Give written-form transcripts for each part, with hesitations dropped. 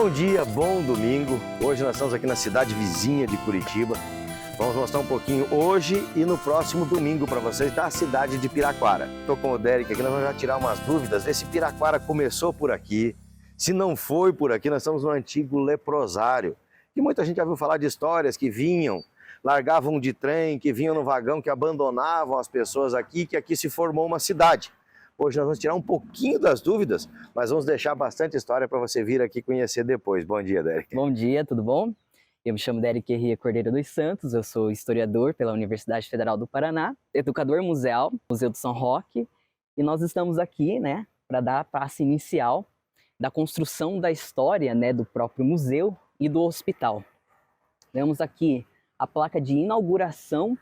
Bom dia, bom domingo. Hoje nós estamos aqui na cidade vizinha de Curitiba. Vamos mostrar um pouquinho hoje e no próximo domingo para vocês da cidade de Piraquara. Estou com o Derek aqui, nós vamos já tirar umas dúvidas, ver se Piraquara começou por aqui. Se não foi por aqui, nós estamos no antigo leprosário. E muita gente já ouviu falar de histórias que vinham, largavam de trem, que vinham no vagão, que abandonavam as pessoas aqui, que aqui se formou uma cidade. Hoje nós vamos tirar um pouquinho das dúvidas, mas vamos deixar bastante história para você vir aqui conhecer depois. Bom dia, Derek. Bom dia, tudo bom? Eu me chamo Derek Herria Cordeiro dos Santos, eu sou historiador pela Universidade Federal do Paraná, educador museal, Museu do São Roque, e nós estamos aqui, para dar a passo inicial da construção da história, do próprio museu e do hospital. Vemos aqui a placa de inauguração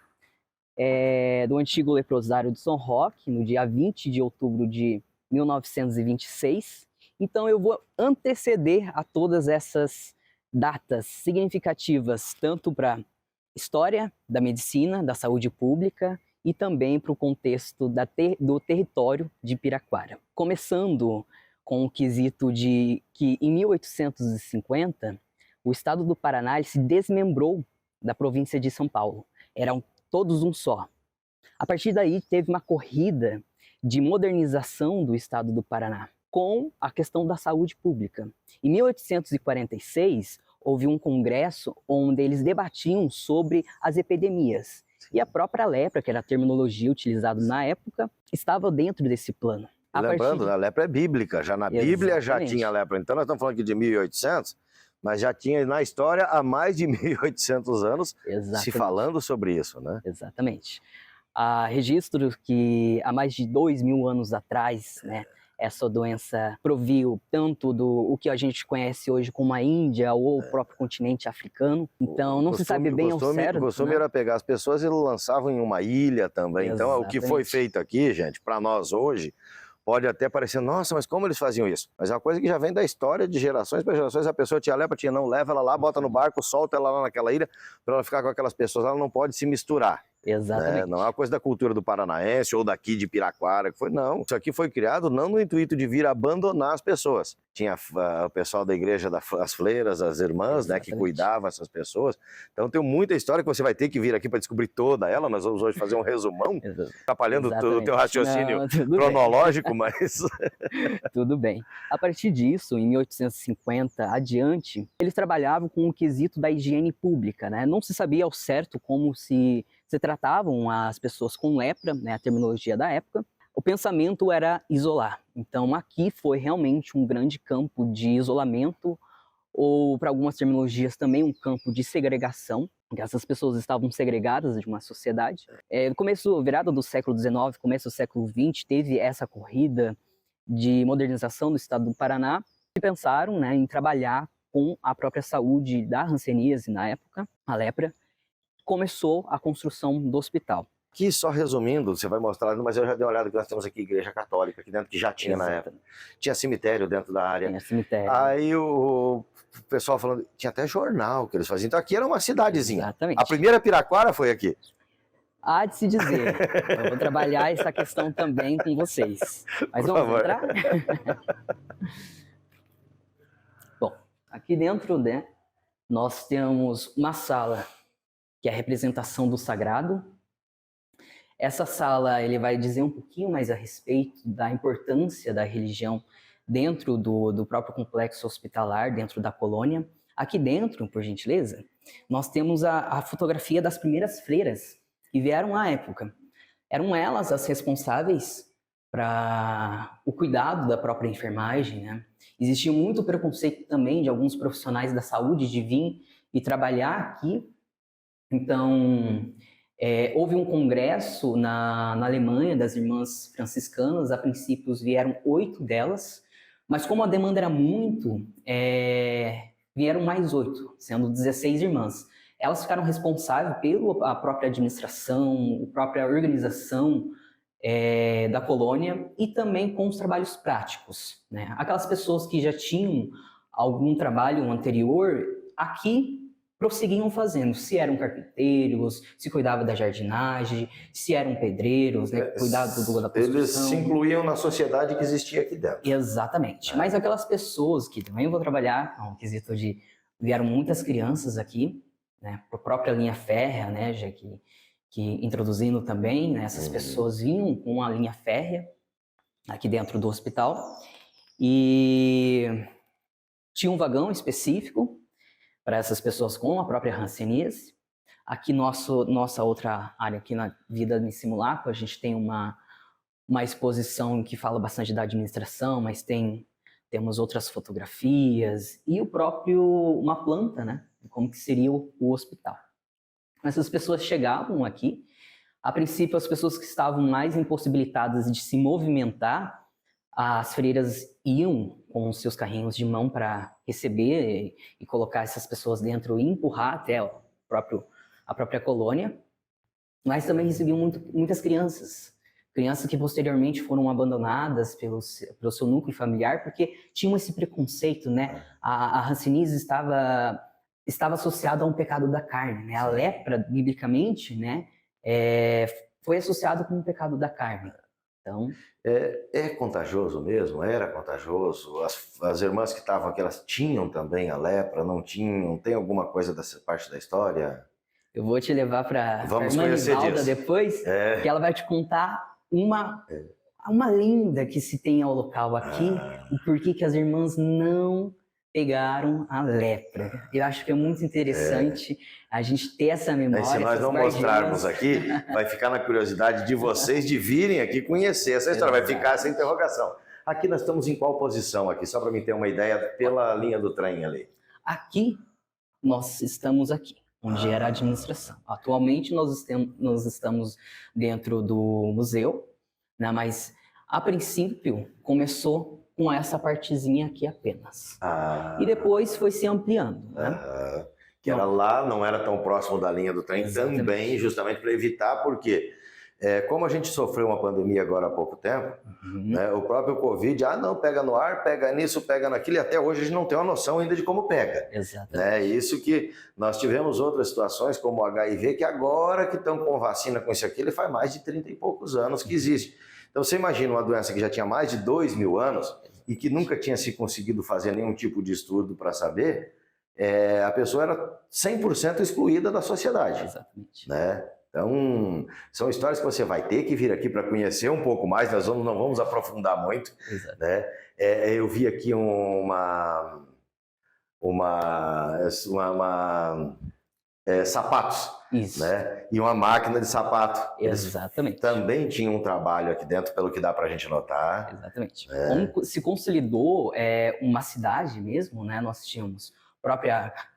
do antigo leprosário do São Roque, no dia 20 de outubro de 1926. Então eu vou anteceder a todas essas datas significativas, tanto para a história da medicina, da saúde pública e também para o contexto do território de Piraquara. Começando com o quesito de que em 1850 o estado do Paraná se desmembrou da província de São Paulo. Eram todos um só. A partir daí teve uma corrida de modernização do estado do Paraná com a questão da saúde pública. Em 1846 houve um congresso onde eles debatiam sobre as epidemias. E a própria lepra, que era a terminologia utilizada na época, estava dentro desse plano. Lembrando, a lepra é bíblica, já na Bíblia já tinha lepra. Então nós estamos falando aqui de 1800, mas já tinha na história há mais de 1800 anos se falando sobre isso, né? Exatamente. Há registros que há mais de 2000 anos atrás, essa doença proviu tanto o que a gente conhece hoje como a Índia ou o próprio continente africano. Então não se sabe bem ao certo. O costume era pegar as pessoas e lançavam em uma ilha também. Então o que foi feito aqui, gente, para nós hoje, pode até parecer, nossa, mas como eles faziam isso? Mas é uma coisa que já vem da história de gerações para gerações. A pessoa tinha lepra, não, leva ela lá, bota no barco, solta ela lá naquela ilha, para ela ficar com aquelas pessoas, ela não pode se misturar. Exatamente. Não é uma coisa da cultura do paranaense ou daqui de Piraquara, que foi, não. Isso aqui foi criado não no intuito de vir abandonar as pessoas. Tinha o pessoal da igreja, as fleiras, as irmãs, que cuidavam essas pessoas. Então tem muita história que você vai ter que vir aqui para descobrir toda ela. Nós vamos hoje fazer um resumão, atrapalhando o teu raciocínio cronológico, mas... Tudo bem. A partir disso, em 1850 adiante, eles trabalhavam com o quesito da higiene pública, Não se sabia ao certo como se tratavam as pessoas com lepra, a terminologia da época. O pensamento era isolar. Então aqui foi realmente um grande campo de isolamento, ou para algumas terminologias também um campo de segregação, que essas pessoas estavam segregadas de uma sociedade. Virada do século XIX, começo do século XX, teve essa corrida de modernização do estado do Paraná, e pensaram em trabalhar com a própria saúde da hanseníase na época, a lepra. Começou a construção do hospital. Aqui, só resumindo, você vai mostrar, mas eu já dei uma olhada que nós temos aqui igreja católica aqui dentro, que já tinha na época. Tinha cemitério dentro da área. Tinha cemitério. Aí o pessoal falando, tinha até jornal que eles faziam. Então aqui era uma cidadezinha. Exatamente. A primeira Piraquara foi aqui. Há de se dizer. Eu vou trabalhar essa questão também com vocês. Mas vamos entrar? Bom, aqui dentro, nós temos uma sala que é a representação do sagrado. Essa sala ele vai dizer um pouquinho mais a respeito da importância da religião dentro do próprio complexo hospitalar, dentro da colônia. Aqui dentro, por gentileza, nós temos a fotografia das primeiras freiras que vieram à época. Eram elas as responsáveis para o cuidado da própria enfermagem, Existia muito preconceito também de alguns profissionais da saúde de vir e trabalhar aqui. Então, houve um congresso na Alemanha das irmãs franciscanas. A princípio vieram 8 delas, mas como a demanda era muito, vieram mais 8, sendo 16 irmãs. Elas ficaram responsáveis pela própria administração, a própria organização da colônia e também com os trabalhos práticos. Aquelas pessoas que já tinham algum trabalho anterior, aqui prosseguiam fazendo. Se eram carpinteiros, se cuidava da jardinagem, se eram pedreiros, né, cuidava da construção. Eles se incluíam na sociedade que existia aqui dentro. Exatamente. Mas aquelas pessoas que também vão trabalhar, no quesito de vieram muitas crianças aqui, né, para a própria linha férrea, né, já que introduzindo também, né, essas pessoas vinham com a linha férrea aqui dentro do hospital e tinha um vagão específico para essas pessoas com a própria hanseníase. Aqui nossa outra área aqui na Vida em Simulacro, a gente tem uma exposição que fala bastante da administração, mas temos outras fotografias e uma planta, né, como que seria o hospital. Essas pessoas chegavam aqui, a princípio as pessoas que estavam mais impossibilitadas de se movimentar, as freiras iam com os seus carrinhos de mão para receber e colocar essas pessoas dentro e empurrar até a própria colônia, mas também recebiam muitas crianças que posteriormente foram abandonadas pelo seu núcleo familiar, porque tinham esse preconceito, né? A hanseníase estava associada a um pecado da carne, né? A lepra, biblicamente, né, foi associada com o pecado da carne. Então, é contagioso mesmo? Era contagioso? As irmãs que estavam aqui, elas tinham também a lepra? Não tinham? Tem alguma coisa dessa parte da história? Eu vou te levar para a irmã conhecer Nivalda disso. Depois, que ela vai te contar uma lenda que se tem ao local aqui, o porquê que as irmãs não pegaram a lepra. Eu acho que é muito interessante a gente ter essa memória. Se nós não mostrarmos aqui, vai ficar na curiosidade de vocês de virem aqui conhecer essa história, vai ficar essa interrogação. Aqui nós estamos em qual posição aqui? Só para mim ter uma ideia pela linha do trem ali. Aqui, nós estamos aqui, onde era a administração. Atualmente nós estamos dentro do museu, né, mas a princípio começou com essa partezinha aqui apenas. E depois foi se ampliando, né? Que era lá, não era tão próximo da linha do trem. Exatamente. Também, justamente para evitar, porque como a gente sofreu uma pandemia agora há pouco tempo, né, o próprio Covid, não, pega no ar, pega nisso, pega naquilo, e até hoje a gente não tem uma noção ainda de como pega. Exatamente. Né? Isso que nós tivemos outras situações, como o HIV, que agora que estão com vacina com isso aqui, ele faz mais de 30 e poucos anos que existe. Então você imagina uma doença que já tinha mais de 2.000 anos e que nunca tinha se conseguido fazer nenhum tipo de estudo para saber, a pessoa era 100% excluída da sociedade. Exatamente. Né? Então, são histórias que você vai ter que vir aqui para conhecer um pouco mais, nós não vamos aprofundar muito. Né? Eu vi aqui sapatos. Isso. Né? E uma máquina de sapato. Exatamente. Também tinha um trabalho aqui dentro, pelo que dá para a gente notar. Exatamente. Como se consolidou uma cidade mesmo, né? Nós tínhamos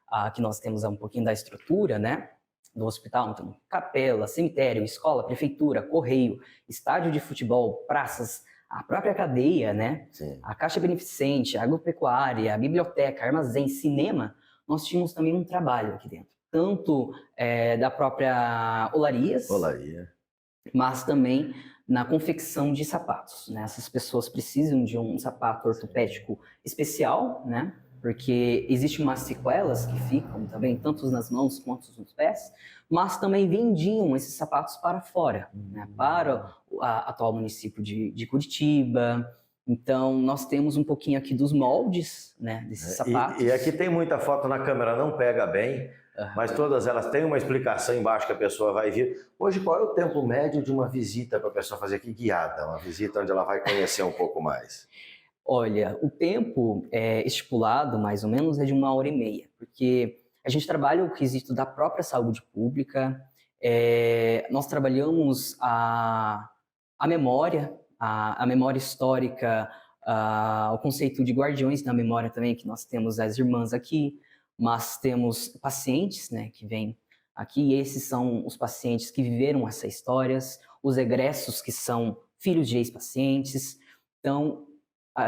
aqui nós temos um pouquinho da estrutura, né, do hospital, então capela, cemitério, escola, prefeitura, correio, estádio de futebol, praças, a própria cadeia, né? Sim. A caixa beneficente, a agropecuária, a biblioteca, armazém, cinema. Nós tínhamos também um trabalho aqui dentro, tanto da própria olaria, mas também na confecção de sapatos, né? Essas pessoas precisam de um sapato ortopédico especial, né? Porque existem umas sequelas que ficam também, tanto nas mãos quanto nos pés, mas também vendiam esses sapatos para fora, né? Para o atual município de Curitiba. Então, nós temos um pouquinho aqui dos moldes, né, desses sapatos. E aqui tem muita foto na câmera, não pega bem, mas todas elas têm uma explicação embaixo que a pessoa vai vir. Hoje, qual é o tempo médio de uma visita para a pessoa fazer aqui guiada? Uma visita onde ela vai conhecer um pouco mais? Olha, o tempo estipulado, mais ou menos, é de 1h30, porque a gente trabalha o quesito da própria saúde pública, nós trabalhamos a memória, a memória histórica, o conceito de guardiões da memória também, que nós temos as irmãs aqui, mas temos pacientes, né, que vêm aqui, e esses são os pacientes que viveram essas histórias, os egressos, que são filhos de ex-pacientes. Então,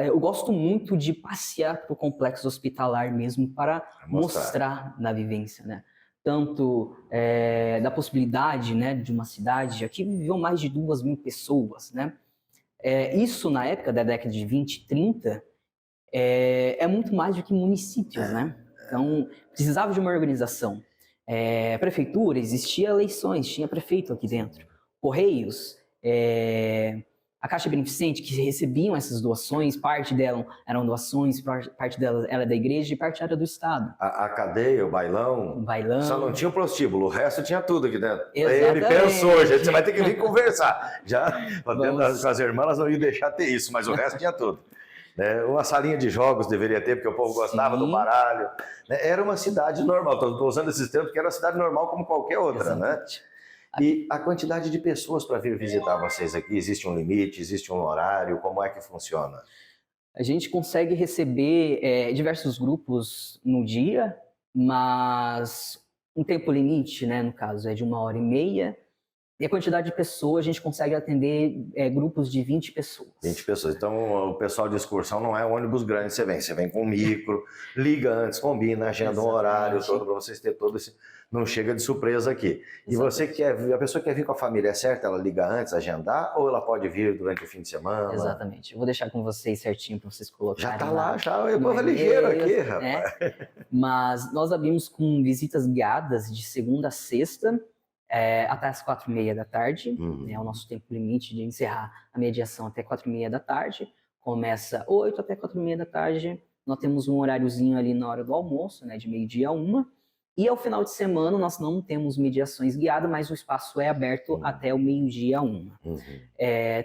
eu gosto muito de passear para o complexo hospitalar mesmo para mostrar na vivência, né? Tanto da possibilidade, né, de uma cidade, aqui viveu mais de 2.000 pessoas, né? Isso na época da década de 20 e 30 é muito mais do que municípios, né? Então precisava de uma organização. Prefeitura, existia eleições, tinha prefeito aqui dentro. Correios, a Caixa Beneficente, que recebiam essas doações, parte delas eram doações, parte delas era da igreja e parte era do Estado. A cadeia, o bailão. O bailão. Só não tinha o prostíbulo, o resto tinha tudo aqui dentro. Exatamente. Ele pensou, gente, você vai ter que vir conversar. Já com as irmãs, elas não iam deixar ter isso, mas o resto tinha tudo. Uma salinha de jogos deveria ter, porque o povo gostava do baralho. Era uma cidade normal, estou usando esses termos porque era uma cidade normal como qualquer outra, né? E a quantidade de pessoas para vir visitar vocês aqui, existe um limite, existe um horário, como é que funciona? A gente consegue receber diversos grupos no dia, mas um tempo limite, né, no caso, é de 1h30. E a quantidade de pessoas, a gente consegue atender grupos de 20 pessoas. 20 pessoas. Então, o pessoal de excursão não é ônibus grande, você vem com micro, liga antes, combina, agenda um horário todo para vocês terem todo esse... Não chega de surpresa aqui. E a pessoa quer vir com a família, é certo? Ela liga antes, agendar, ou ela pode vir durante o fim de semana? Exatamente. Eu vou deixar com vocês certinho para vocês colocarem. Já tá lá, o povo é ligeiro aqui, rapaz. Mas nós abrimos com visitas guiadas de segunda a sexta, até as 4h30 da tarde. É o nosso tempo limite de encerrar a mediação até 4h30 da tarde. Começa 8 até 4h30 da tarde. Nós temos um horáriozinho ali na hora do almoço, né, de meio-dia a 1. E ao final de semana nós não temos mediações guiadas, mas o espaço é aberto até o meio-dia a 1.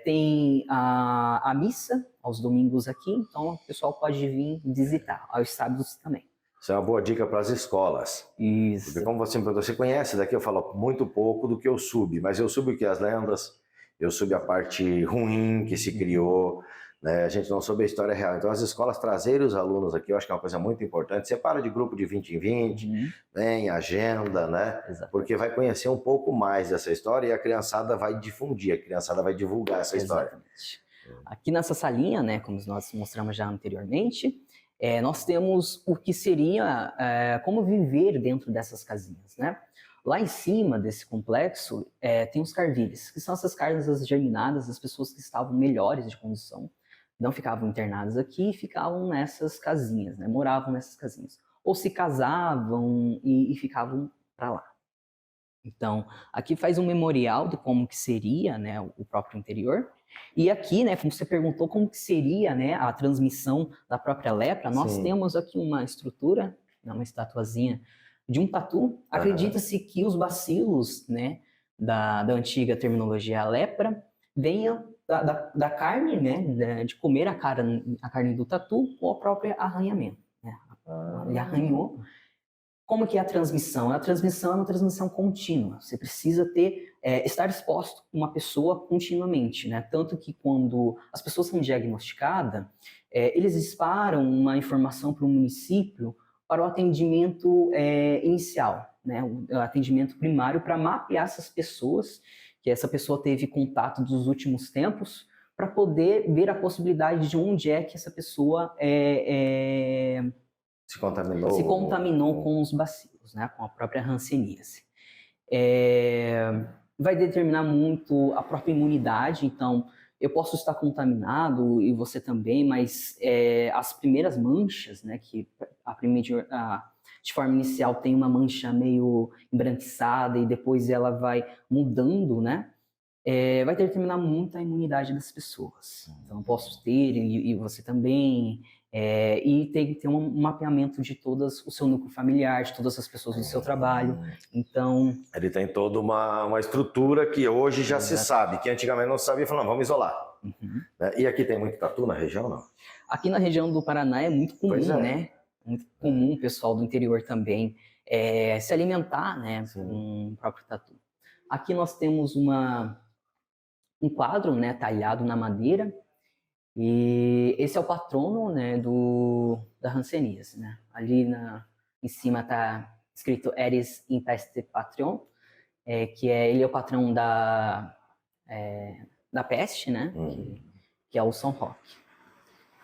Tem a missa aos domingos aqui, então o pessoal pode vir visitar, aos sábados também. Isso é uma boa dica para as escolas. Isso. Porque como você conhece daqui, eu falo muito pouco do que eu subi, mas eu subi o que? As lendas, eu subi a parte ruim que se criou, né? A gente não soube a história real. Então as escolas trazerem os alunos aqui, eu acho que é uma coisa muito importante. Separa de grupo de 20 em 20, vem, agenda, né? Exatamente. Porque vai conhecer um pouco mais dessa história e a criançada vai difundir, a criançada vai divulgar essa história. Exatamente. Aqui nessa salinha, né, como nós mostramos já anteriormente, nós temos o que seria como viver dentro dessas casinhas, né? Lá em cima desse complexo tem os carvilhos, que são essas casas germinadas das pessoas que estavam melhores de condição, não ficavam internadas aqui e ficavam nessas casinhas, né? Moravam nessas casinhas. Ou se casavam e ficavam para lá. Então, aqui faz um memorial de como que seria, né, o próprio interior. E aqui, né, como você perguntou, como que seria, né, a transmissão da própria lepra, nós temos aqui uma estrutura, uma estatuazinha de um tatu. Acredita-se que os bacilos, né, da antiga terminologia lepra, venham da carne, né, de comer a carne do tatu ou o próprio arranhamento. Né? Ele arranhou. Como que é a transmissão? A transmissão é uma transmissão contínua. Você precisa estar exposto com uma pessoa continuamente, né? Tanto que quando as pessoas são diagnosticadas, eles disparam uma informação para o município para o atendimento inicial, né? O atendimento primário para mapear essas pessoas, que essa pessoa teve contato dos últimos tempos, para poder ver a possibilidade de onde é que essa pessoa se contaminou com os bacilos, né, com a própria hanseníase. Vai determinar muito a própria imunidade, então eu posso estar contaminado e você também, mas as primeiras manchas, né, que de forma inicial tem uma mancha meio embranquiçada e depois ela vai mudando, né, vai determinar muito a imunidade das pessoas. Então eu posso ter e você também. E tem que ter um mapeamento de todas o seu núcleo familiar, de todas as pessoas do seu trabalho. Então ele tem toda uma estrutura que hoje já se sabe, que antigamente não se sabia, falando, vamos isolar. E aqui tem muito tatu na região, não? Aqui na região do Paraná é muito comum, né? Muito comum o pessoal do interior também se alimentar, né, com o próprio tatu. Aqui nós temos um quadro, né, talhado na madeira. E esse é o patrono, né, da hanseníase, né? Ali em cima está escrito Eris Impeste Patron, ele é o patrão da peste, né? Que é o São Roque.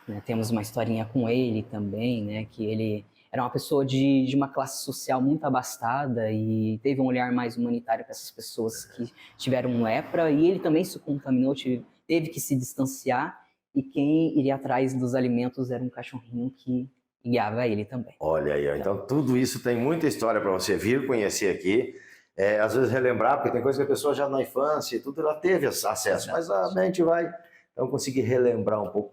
Né? Temos uma historinha com ele também, né? Que ele era uma pessoa de uma classe social muito abastada e teve um olhar mais humanitário para essas pessoas que tiveram lepra, e ele também se contaminou, teve que se distanciar. E quem iria atrás dos alimentos era um cachorrinho que e guiava ele também. Olha aí, ó. Então tudo isso tem muita história para você vir conhecer aqui. Às vezes relembrar, porque tem coisa que a pessoa já na infância e tudo, ela teve acesso, mas a mente vai. Então conseguir relembrar um pouco,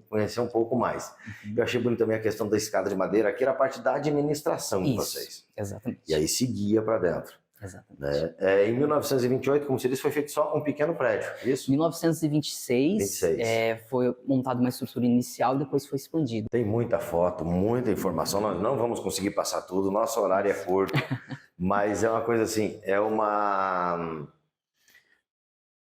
conhecer um pouco mais. Eu achei bonito também a questão da escada de madeira, aqui era a parte da administração de vocês. Exatamente. E aí seguia para dentro. Exatamente. Em 1928, como você disse, foi feito só um pequeno prédio, isso? Em 1926, foi montada uma estrutura inicial e depois foi expandido. Tem muita foto, muita informação, nós não vamos conseguir passar tudo, nosso horário é curto, mas é uma coisa assim,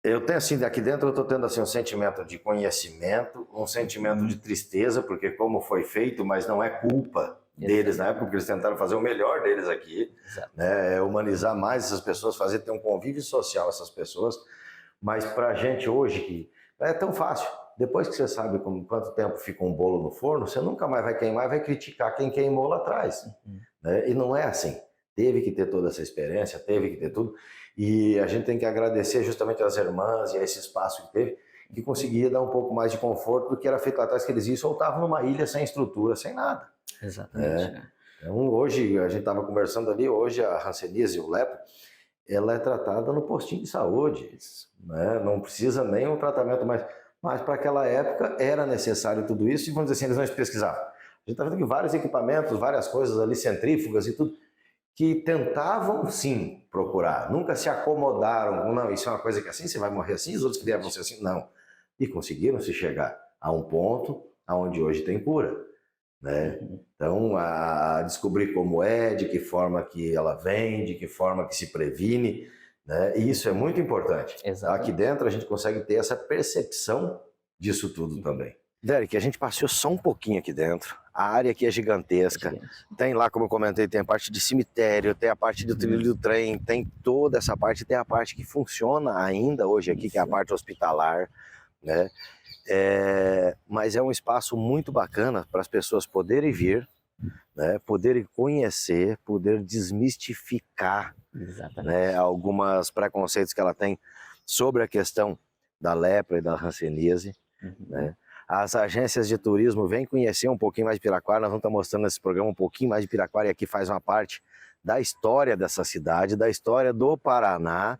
eu tenho assim, aqui dentro eu estou tendo assim um sentimento de conhecimento, um sentimento de tristeza, porque como foi feito, mas não é culpa deles na época, porque eles tentaram fazer o melhor deles aqui, né? Humanizar mais essas pessoas, ter um convívio social essas pessoas, mas para a gente hoje que é tão fácil, depois que você sabe quanto tempo fica um bolo no forno, você nunca mais vai queimar e vai criticar quem queimou lá atrás, né? E não é assim, teve que ter toda essa experiência, teve que ter tudo, e a gente tem que agradecer justamente às irmãs e a esse espaço que teve, que conseguia dar um pouco mais de conforto do que era feito lá atrás, que eles iam e soltavam numa ilha sem estrutura, sem nada. Exatamente. Então, hoje, a gente estava conversando ali, hoje a hanseníase, o lepra, ela é tratada no postinho de saúde, né? Não precisa nem um tratamento mais, mas para aquela época era necessário tudo isso, e vamos dizer assim, eles não pesquisavam. A gente está vendo que vários equipamentos, várias coisas ali, centrífugas e tudo, que tentavam sim procurar, nunca se acomodaram, não, isso é uma coisa que assim, você vai morrer assim, os outros que vão ser assim, não. E conseguiram se chegar a um ponto onde hoje tem cura, né? Então, a descobrir como de que forma que ela vem, de que forma que se previne, né? E isso é muito importante. Exatamente. Aqui dentro a gente consegue ter essa percepção disso tudo também. Derek, a gente passeou só um pouquinho aqui dentro. A área aqui é gigantesca. Tem lá, como eu comentei, tem a parte de cemitério, tem a parte do trilho do trem, tem toda essa parte, tem a parte que funciona ainda hoje aqui, que é a parte hospitalar, né? Mas é um espaço muito bacana para as pessoas poderem vir, né? Poderem conhecer, poder desmistificar, né? Alguns preconceitos que ela tem sobre a questão da lepra e da hanseníase, né? As agências de turismo vêm conhecer um pouquinho mais de Piraquara, nós vamos estar mostrando nesse programa um pouquinho mais de Piraquara, e aqui faz uma parte da história dessa cidade, da história do Paraná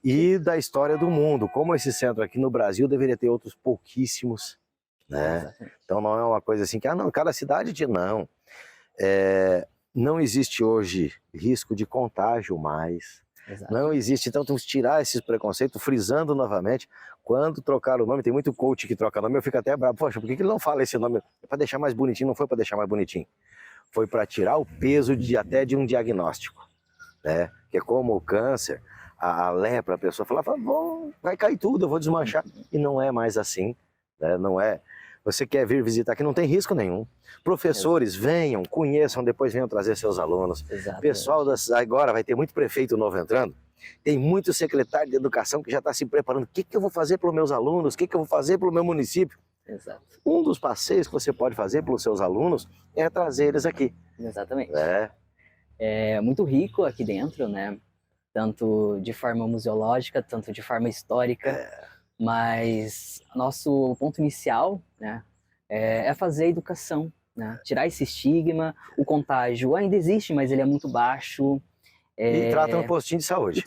e da história do mundo. Como esse centro aqui no Brasil deveria ter outros pouquíssimos, né? Então não é uma coisa assim que, não, cada cidade não. Não existe hoje risco de contágio mais. Não existe, então temos que tirar esses preconceitos, frisando novamente, quando trocar o nome, tem muito coach que troca nome, eu fico até bravo, poxa, por que ele não fala esse nome? É para deixar mais bonitinho, não foi para deixar mais bonitinho. Foi para tirar o peso até de um diagnóstico, né? Que é como o câncer, a lepra, a pessoa fala, vai cair tudo, eu vou desmanchar. E não é mais assim, né? Não é. Você quer vir visitar aqui, não tem risco nenhum. Professores, venham, conheçam, depois venham trazer seus alunos. Pessoal, agora vai ter muito prefeito novo entrando, tem muito secretário de educação que já está se preparando. O que eu vou fazer para os meus alunos? O que eu vou fazer para o meu município? Um dos passeios que você pode fazer pelos seus alunos é trazer eles aqui. Exatamente. É muito rico aqui dentro, né? Tanto de forma museológica, tanto de forma histórica. Mas nosso ponto inicial, né, é fazer a educação, né? Tirar esse estigma. O contágio ainda existe, mas ele é muito baixo. E trata no postinho de saúde.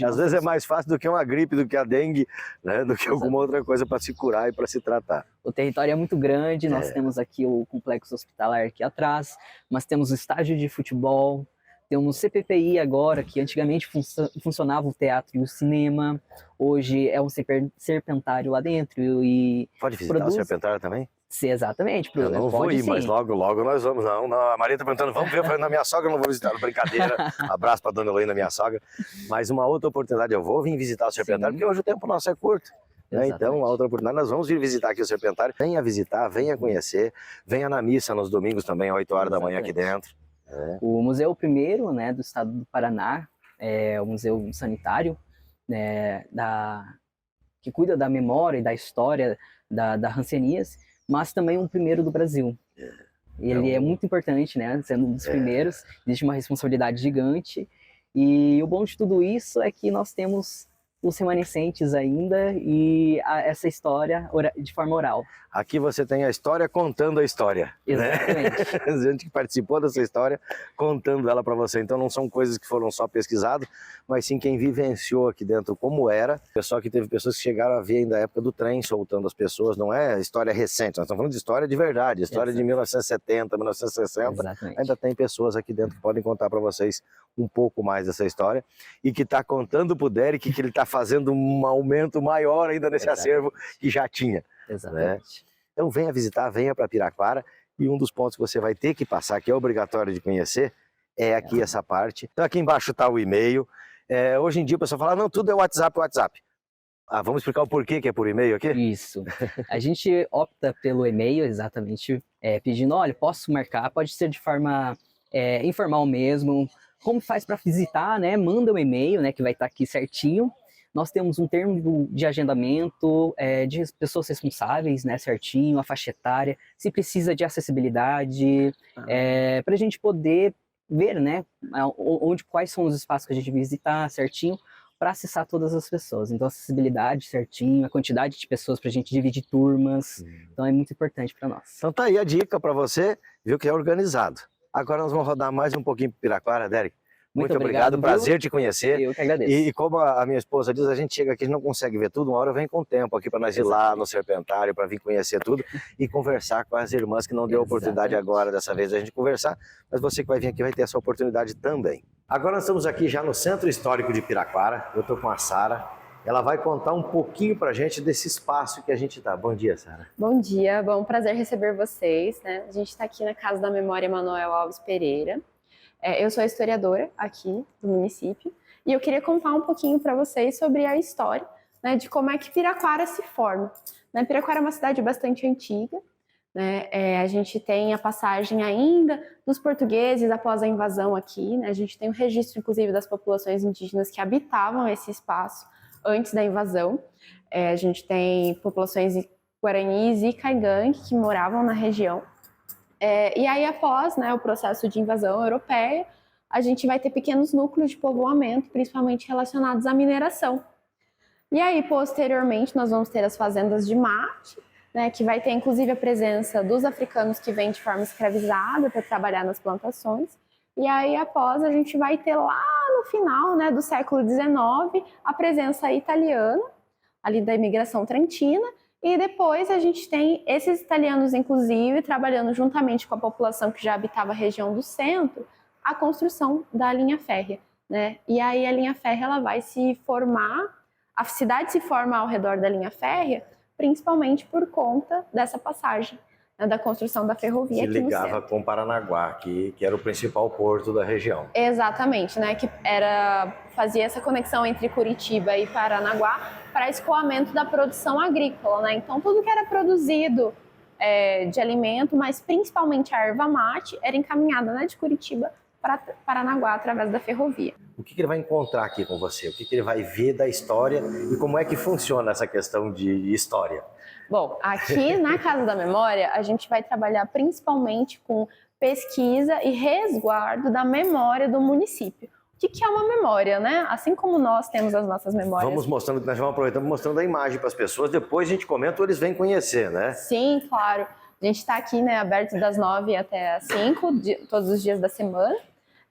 Às vezes é mais fácil do que uma gripe, do que a dengue, né? Do que alguma outra coisa para se curar e para se tratar. O território é muito grande, nós temos aqui o complexo hospitalar aqui atrás, mas temos o estádio de futebol, temos o CPPI agora, que antigamente funcionava o teatro e o cinema, hoje é um serpentário lá dentro. E pode visitar o serpentário também? Sim, exatamente. Eu não vou ir, mas logo nós vamos. Não, a Maria está perguntando, vamos ver, eu falei, na minha sogra eu não vou visitar, brincadeira. Abraço para dona Heloína, minha sogra. Mas uma outra oportunidade eu vou vir visitar o serpentário, porque hoje o tempo nosso é curto. Né? Então, a outra oportunidade, nós vamos vir visitar aqui o serpentário. Venha visitar, venha conhecer, venha na missa nos domingos também, às 8 horas da manhã aqui dentro. O museu primeiro, né, do estado do Paraná, é o museu sanitário, né, que cuida da memória e da história da hanseníase, mas também um primeiro do Brasil. Ele é muito importante, né, sendo um dos primeiros, existe uma responsabilidade gigante, e o bom de tudo isso é que nós temos os remanescentes ainda e essa história de forma oral. Aqui você tem a história contando a história. Exatamente. Né? A gente que participou dessa história contando ela para você. Então não são coisas que foram só pesquisadas, mas sim quem vivenciou aqui dentro como era. Pessoal que teve pessoas que chegaram a ver ainda a época do trem soltando as pessoas. Não é história recente, nós estamos falando de história de verdade. História de 1970, 1960. Exatamente. Ainda tem pessoas aqui dentro que podem contar para vocês um pouco mais dessa história. E que está contando para o Derek que ele está fazendo um aumento maior ainda nesse acervo que já tinha. Exatamente. Né? Então venha visitar, venha para Piraquara, e um dos pontos que você vai ter que passar, que é obrigatório de conhecer, é aqui essa parte. Então aqui embaixo está o e-mail. Hoje em dia o pessoal fala, não, tudo é WhatsApp, WhatsApp. Vamos explicar o porquê que é por e-mail aqui? Isso. A gente opta pelo e-mail, exatamente, pedindo, olha, posso marcar, pode ser de forma informal mesmo. Como faz para visitar, né? Manda um e-mail, né, que vai estar aqui certinho. Nós temos um termo de agendamento, de pessoas responsáveis, né, certinho, a faixa etária, se precisa de acessibilidade, para a gente poder ver, né, quais são os espaços que a gente visitar certinho, para acessar todas as pessoas. Então, acessibilidade certinho, a quantidade de pessoas para a gente dividir turmas, então é muito importante para nós. Então tá aí a dica para você, viu, que é organizado. Agora nós vamos rodar mais um pouquinho para Piraquara, Derek. Muito obrigado, prazer te conhecer. Eu que agradeço. E como a minha esposa diz, a gente chega aqui, a gente não consegue ver tudo, uma hora vem com o tempo aqui para nós ir lá no Serpentário, para vir conhecer tudo e conversar com as irmãs que não deu oportunidade agora, dessa vez, a gente conversar, mas você que vai vir aqui vai ter essa oportunidade também. Agora nós estamos aqui já no Centro Histórico de Piraquara, eu estou com a Sara, ela vai contar um pouquinho para a gente desse espaço que a gente está. Bom dia, Sara. Bom dia, bom, prazer receber vocês, né? A gente está aqui na Casa da Memória Manoel Alves Pereira. Eu sou historiadora aqui do município e eu queria contar um pouquinho para vocês sobre a história, né, de como é que Piraquara se forma. Né, Piraquara é uma cidade bastante antiga, né, a gente tem a passagem ainda dos portugueses após a invasão aqui, né, a gente tem o registro, inclusive, das populações indígenas que habitavam esse espaço antes da invasão. A gente tem populações guaranis e caigangue que moravam na região. E aí, após, né, o processo de invasão europeia, a gente vai ter pequenos núcleos de povoamento, principalmente relacionados à mineração. E aí, posteriormente, nós vamos ter as fazendas de mate, né, que vai ter, inclusive, a presença dos africanos que vêm de forma escravizada para trabalhar nas plantações. E aí, após, a gente vai ter lá no final, né, do século XIX, a presença italiana, ali da imigração trentina. E depois a gente tem esses italianos, inclusive, trabalhando juntamente com a população que já habitava a região do centro, a construção da linha férrea, né? E aí a linha férrea ela vai se formar, a cidade se forma ao redor da linha férrea, principalmente por conta dessa passagem, né, da construção da ferrovia que aqui no ligava centro. com Paranaguá, que era o principal porto da região. Exatamente, né? Que fazia essa conexão entre Curitiba e Paranaguá para escoamento da produção agrícola, né? Então tudo que era produzido de alimento, mas principalmente a erva mate, era encaminhada, né, de Curitiba para Paranaguá através da ferrovia. O que ele vai encontrar aqui com você? O que ele vai ver da história e como é que funciona essa questão de história? Bom, aqui na Casa da Memória, a gente vai trabalhar principalmente com pesquisa e resguardo da memória do município. O que é uma memória, né? Assim como nós temos as nossas memórias. Vamos mostrando, nós vamos aproveitando, mostrando a imagem para as pessoas, depois a gente comenta ou eles vêm conhecer, né? Sim, claro. A gente está aqui, né, aberto das 9 até as 5, todos os dias da semana.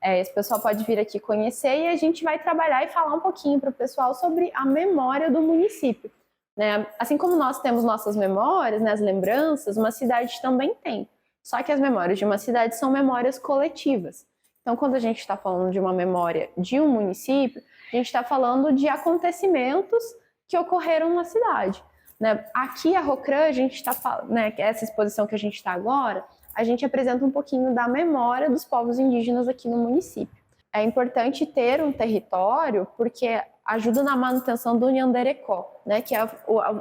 Esse pessoal pode vir aqui conhecer e a gente vai trabalhar e falar um pouquinho para o pessoal sobre a memória do município. Né? Assim como nós temos nossas memórias, né, as lembranças, uma cidade também tem. Só que as memórias de uma cidade são memórias coletivas. Então, quando a gente está falando de uma memória de um município, a gente está falando de acontecimentos que ocorreram na cidade. Né? Aqui, a Rocran, a gente está falando, né, essa exposição que a gente está agora, a gente apresenta um pouquinho da memória dos povos indígenas aqui no município. É importante ter um território porque ajuda na manutenção do Nhanderecó, né, que é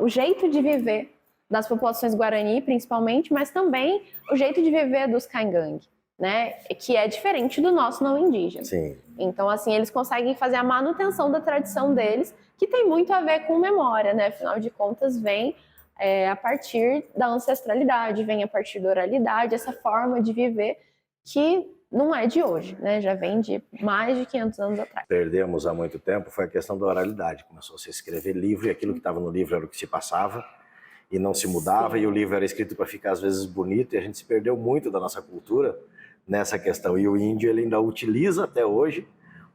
o jeito de viver das populações Guarani, principalmente, mas também o jeito de viver dos Caingangue, né, que é diferente do nosso não indígena. Sim. Então, assim, eles conseguem fazer a manutenção da tradição deles, que tem muito a ver com memória, né, afinal de contas, vem a partir da ancestralidade, vem a partir da oralidade, essa forma de viver que não é de hoje, né? Já vem de mais de 500 anos atrás. Perdemos há muito tempo foi a questão da oralidade. Começou a se escrever livro e aquilo que estava no livro era o que se passava e não se mudava. Sim. E o livro era escrito para ficar às vezes bonito e a gente se perdeu muito da nossa cultura nessa questão. E o índio ele ainda utiliza até hoje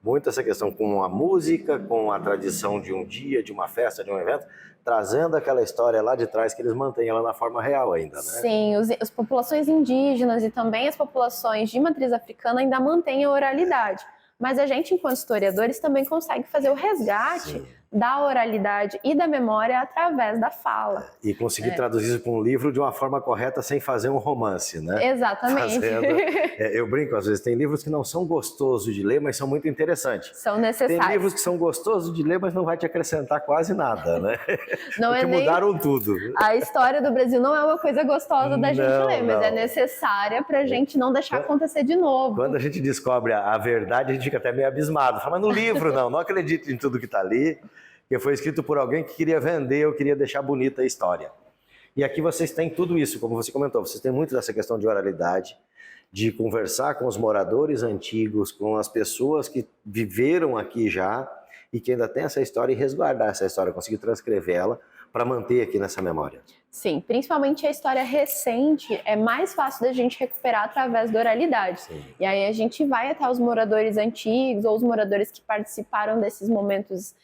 muito essa questão com a música, com a tradição de um dia, de uma festa, de um evento, trazendo aquela história lá de trás que eles mantêm ela na forma real ainda, né? Sim, as populações indígenas e também as populações de matriz africana ainda mantêm a oralidade. Mas a gente, enquanto historiadores, também consegue fazer o resgate Sim. da oralidade e da memória através da fala. E conseguir traduzir isso para um livro de uma forma correta sem fazer um romance, né? Exatamente. Eu brinco, às vezes, tem livros que não são gostosos de ler, mas são muito interessantes. São necessários. Tem livros que são gostosos de ler, mas não vai te acrescentar quase nada, né? Não Porque é nem... mudaram tudo. A história do Brasil não é uma coisa gostosa da gente ler, mas é necessária para a gente não deixar acontecer de novo. Quando a gente descobre a verdade, a gente fica até meio abismado. Fala, mas no livro não acredito em tudo que está ali, que foi escrito por alguém que queria vender ou queria deixar bonita a história. E aqui vocês têm tudo isso, como você comentou, vocês têm muito dessa questão de oralidade, de conversar com os moradores antigos, com as pessoas que viveram aqui já e que ainda tem essa história e resguardar essa história, conseguir transcrevê-la para manter aqui nessa memória. Sim, principalmente a história recente é mais fácil da gente recuperar através da oralidade. Sim. E aí a gente vai até os moradores antigos ou os moradores que participaram desses momentos,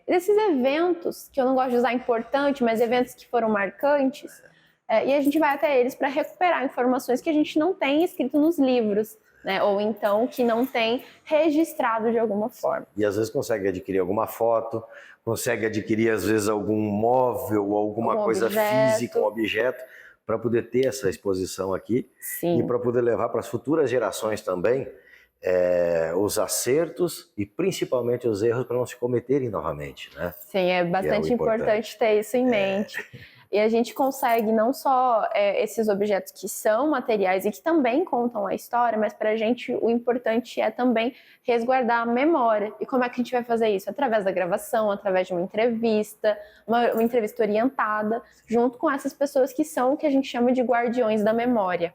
desses eventos, que eu não gosto de usar importante, mas eventos que foram marcantes, e a gente vai até eles para recuperar informações que a gente não tem escrito nos livros, né? Ou então que não tem registrado de alguma forma. E às vezes consegue adquirir alguma foto, consegue adquirir às vezes algum móvel ou alguma coisa física, um objeto, para poder ter essa exposição aqui. Sim. E para poder levar para as futuras gerações também os acertos e principalmente os erros para não se cometerem novamente, né? Sim, é bastante importante ter isso em mente. E a gente consegue não só esses objetos que são materiais e que também contam a história, mas para a gente o importante é também resguardar a memória. E como é que a gente vai fazer isso? Através da gravação, através de uma entrevista orientada, junto com essas pessoas que são o que a gente chama de guardiões da memória.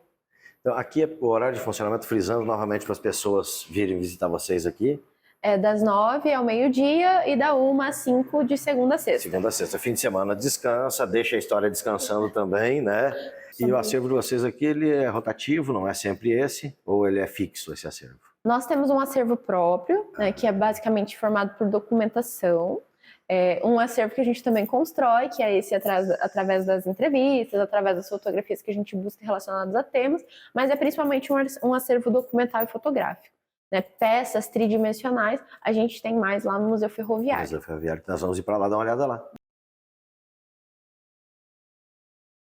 Então, aqui é o horário de funcionamento, frisando novamente para as pessoas virem visitar vocês aqui. É das 9 ao meio-dia e da 1 às 5 de segunda a sexta. Segunda a sexta. Fim de semana descansa, deixa a história descansando também, né? E o acervo de vocês aqui, ele é rotativo, não é sempre esse? Ou ele é fixo, esse acervo? Nós temos um acervo próprio, né, que é basicamente formado por documentação. Um acervo que a gente também constrói, que é esse através das entrevistas, através das fotografias que a gente busca relacionadas a temas, mas é principalmente um acervo documental e fotográfico. Né, peças tridimensionais, a gente tem mais lá no Museu Ferroviário. Museu Ferroviário, nós vamos ir para lá dar uma olhada lá.